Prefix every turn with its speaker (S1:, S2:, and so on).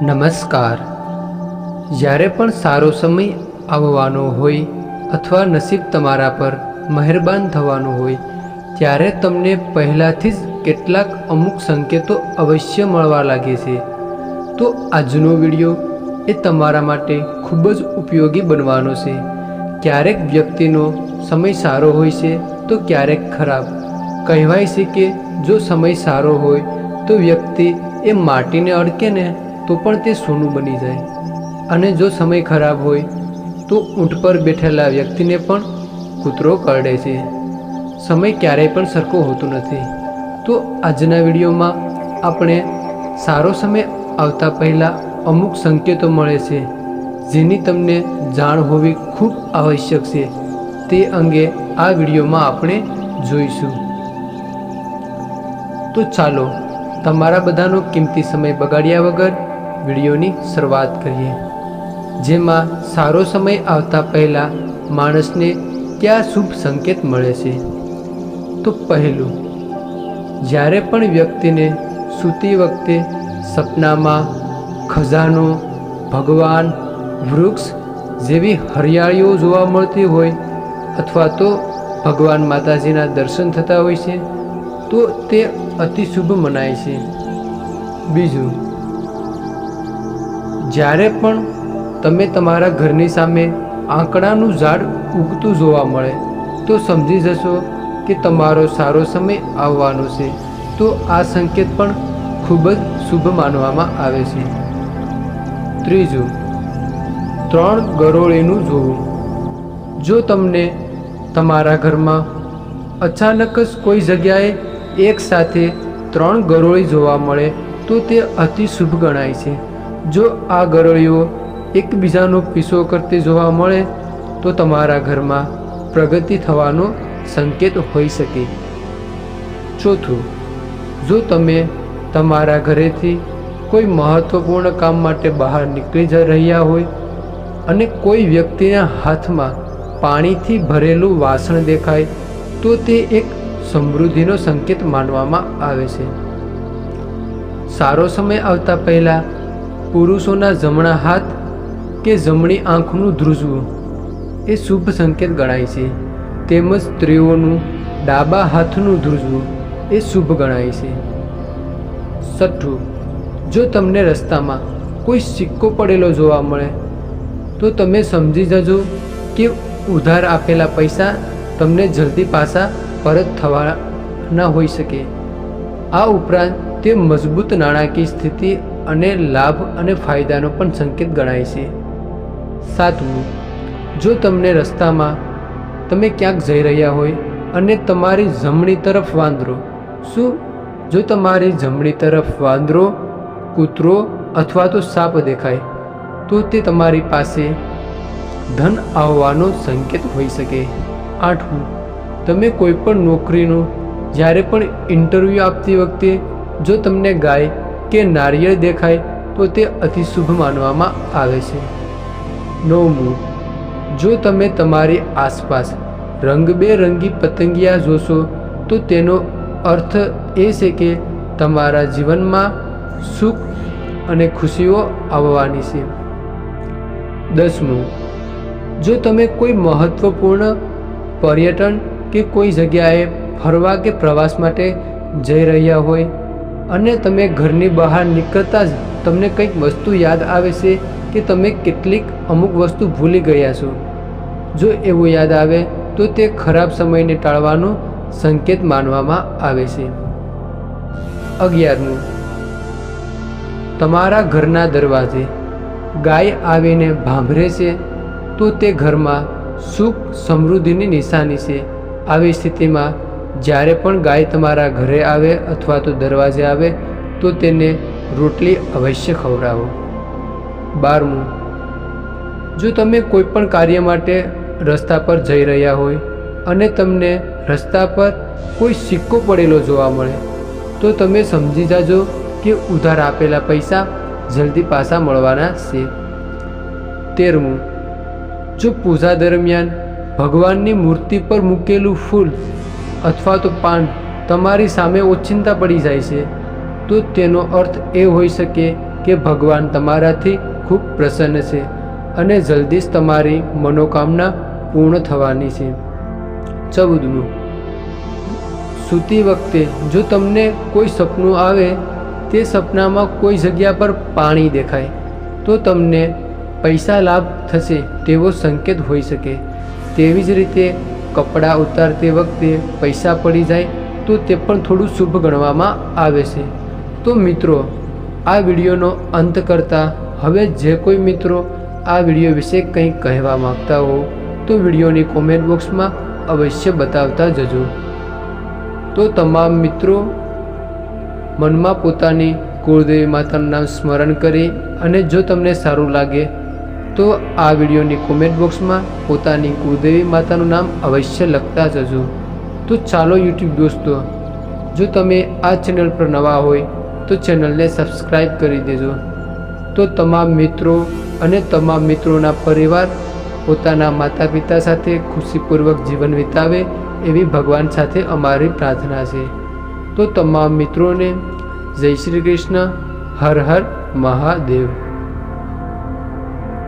S1: નમસ્કાર. જ્યારે પણ સારો સમય આવવાનો હોય અથવા નસીબ તમારા પર મહેરબાન થવાનું હોય ત્યારે તમને પહેલાંથી જ કેટલાક અમુક સંકેતો અવશ્ય મળવા લાગે છે. તો આજનો વિડીયો એ તમારા માટે ખૂબ જ ઉપયોગી બનવાનો છે. ક્યારેક વ્યક્તિનો સમય સારો હોય છે તો ક્યારેક ખરાબ. કહેવાય છે કે જો સમય સારો હોય તો વ્યક્તિ એ માટીને અડકે ને તો પણ તે સોનું બની જાય, અને જો સમય ખરાબ હોય તો ઊંટ પર બેઠેલા વ્યક્તિને પણ કૂતરો કરડે છે. સમય ક્યારેય પણ સરખો હોતો નથી. તો આજના વિડીયોમાં આપણે સારો સમય આવતા પહેલાં અમુક સંકેતો મળે છે જેની તમને જાણ હોવી ખૂબ આવશ્યક છે. તે અંગે આ વિડીયોમાં આપણે જોઈશું. તો ચાલો તમારા બધાનો કિંમતી સમય બગાડ્યા વગર વિડીયોની શરૂઆત કરીએ. જેમાં સારો સમય આવતા પહેલાં માણસને કયા શુભ સંકેત મળે છે. તો પહેલું, જ્યારે પણ વ્યક્તિને સૂતી વખતે સપનામાં ખજાનો, ભગવાન, વૃક્ષ જેવી હરિયાળીઓ જોવા મળતી હોય અથવા તો ભગવાન માતાજીના દર્શન થતા હોય છે તો તે અતિ શુભ મનાય છે. બીજું, જ્યારે પણ તમે તમારા ઘરની સામે આંકડાનું ઝાડ ઉગતું જોવા મળે તો સમજી જશો કે તમારો સારો સમય આવવાનો છે. તો આ સંકેત પણ ખૂબ જ શુભ માનવામાં આવે છે. ત્રીજું, 3 ગરોળીનું જોવું. જો તમને તમારા ઘરમાં અચાનક જ કોઈ જગ્યાએ એક સાથે 3 ગરોળી જોવા મળે તો તે અતિ શુભ ગણાય છે. જો આ ગરોળીઓ એકબીજાનો પીછો કરતી જોવા મળે તો તમારા ઘરમાં પ્રગતિ થવાનો સંકેત હોઈ શકે. ચોથું, જો તમે તમારા ઘરેથી કોઈ મહત્ત્વપૂર્ણ કામ માટે બહાર નીકળી જ રહ્યા હોય અને કોઈ વ્યક્તિના હાથમાં પાણીથી ભરેલું વાસણ દેખાય તો તે એક સમૃદ્ધિનો સંકેત માનવામાં આવે છે. સારો સમય આવતા પહેલાં પુરુષોના જમણા હાથ કે જમણી આંખનું ધ્રુજવું એ શુભ સંકેત ગણાય છે. તેમજ સ્ત્રીઓનું ડાબા હાથનું ધ્રુજવું એ શુભ ગણાય છે. છઠ્ઠું, જો તમને રસ્તામાં કોઈ સિક્કો પડેલો જોવા મળે તો તમે સમજી જજો કે ઉધાર આપેલા પૈસા તમને જલ્દી પાછા પરત થવાના હોઈ શકે. આ ઉપરાંત તે મજબૂત નાણાકીય સ્થિતિ અને લાભ અને ફાયદાનો પણ સંકેત ગણાય છે. સાતમું, જો તમને રસ્તામાં તમે ક્યાંક જઈ રહ્યા હોય અને તમારી જમણી તરફ વાંદરો, શું જો તમારી જમણી તરફ વાંદરો, કૂતરો અથવા તો સાપ દેખાય તો તે તમારી પાસે ધન આવવાનો સંકેત હોઈ શકે. આઠમું, તમે કોઈ પણ નોકરીનું જ્યારે પણ ઇન્ટરવ્યૂ આપતી વખતે જો તમને ગાય કે નારિયેળ દેખાય તો તે અતિ શુભ માનવામાં આવે છે. નવમું, જો તમે તમારી આસપાસ રંગબેરંગી પતંગિયા જોશો તો તેનો અર્થ એ છે કે તમારા જીવનમાં સુખ અને ખુશીઓ આવવાની છે. 10મું, જો તમે કોઈ મહત્ત્વપૂર્ણ પર્યટન કે કોઈ જગ્યાએ ફરવા કે પ્રવાસ માટે જઈ રહ્યા હોય અને તમે ઘરની બહાર નીકળતા જ તમને કંઈક વસ્તુ યાદ આવે છે કે તમે કેટલીક અમુક વસ્તુ ભૂલી ગયા છો, જો એવું યાદ આવે તો તે ખરાબ સમયને ટાળવાનો સંકેત માનવામાં આવે છે. 11મું, તમારા ઘરના દરવાજે ગાય આવીને ભાંભરે છે તો તે ઘરમાં સુખ સમૃદ્ધિની નિશાની છે. આવી સ્થિતિમાં જ્યારે પણ ગાય તમારા ઘરે આવે અથવા તો દરવાજે આવે તો તેને રોટલી અવશ્ય ખવડાવો. 12મું, જો તમે કોઈ પણ કાર્ય માટે રસ્તા પર જઈ રહ્યા હોય અને તમને રસ્તા પર કોઈ સિક્કો પડેલો જોવા મળે તો તમે સમજી જાજો કે ઉધાર આપેલા પૈસા જલ્દી પાછા મળવાના છે. 13મું, જો પૂજા દરમિયાન ભગવાનની મૂર્તિ પર મૂકેલું ફૂલ અથવા તો પાન તમારી સામે ઓચિંતા પડી જાય છે તો તેનો અર્થ એ હોઈ શકે કે ભગવાન તમારાથી ખૂબ પ્રસન્ન છે અને જલ્દી જ તમારી મનોકામના પૂર્ણ થવાની છે. 14. સૂતી વખતે જો તમને કોઈ સપનું આવે, તે સપનામાં કોઈ જગ્યા પર પાણી દેખાય તો તમને પૈસા લાભ થશે તેવો સંકેત હોઈ શકે. તેવી જ રીતે કપડાં ઉતારતી વખતે પૈસા પડી જાય તો તે પણ થોડું શુભ ગણવામાં આવે છે. તો મિત્રો, આ વિડીયોનો અંત કરતાં હવે જે કોઈ મિત્રો આ વિડીયો વિશે કંઈ કહેવા માગતા હો તો વિડીયોની કોમેન્ટ બોક્સમાં અવશ્ય બતાવતા જજો. તો તમામ મિત્રો મનમાં પોતાની કુળદેવી માતાનું નામ સ્મરણ કરી અને જો તમને સારું લાગે તો આ વિડીયોની કોમેન્ટ બોક્સમાં પોતાની કુળદેવી માતાનું નામ અવશ્ય લખતા જજો. તો ચાલો યુટ્યુબ દોસ્તો, જો તમે આ ચેનલ પર નવા હોય તો ચેનલને સબસ્ક્રાઈબ કરી દેજો. તો તમામ મિત્રો અને તમામ મિત્રોના પરિવાર પોતાના માતા પિતા સાથે ખુશીપૂર્વક જીવન વિતાવે એવી ભગવાન સાથે અમારી પ્રાર્થના છે. તો તમામ મિત્રોને જય શ્રી કૃષ્ણ. હર હર મહાદેવ.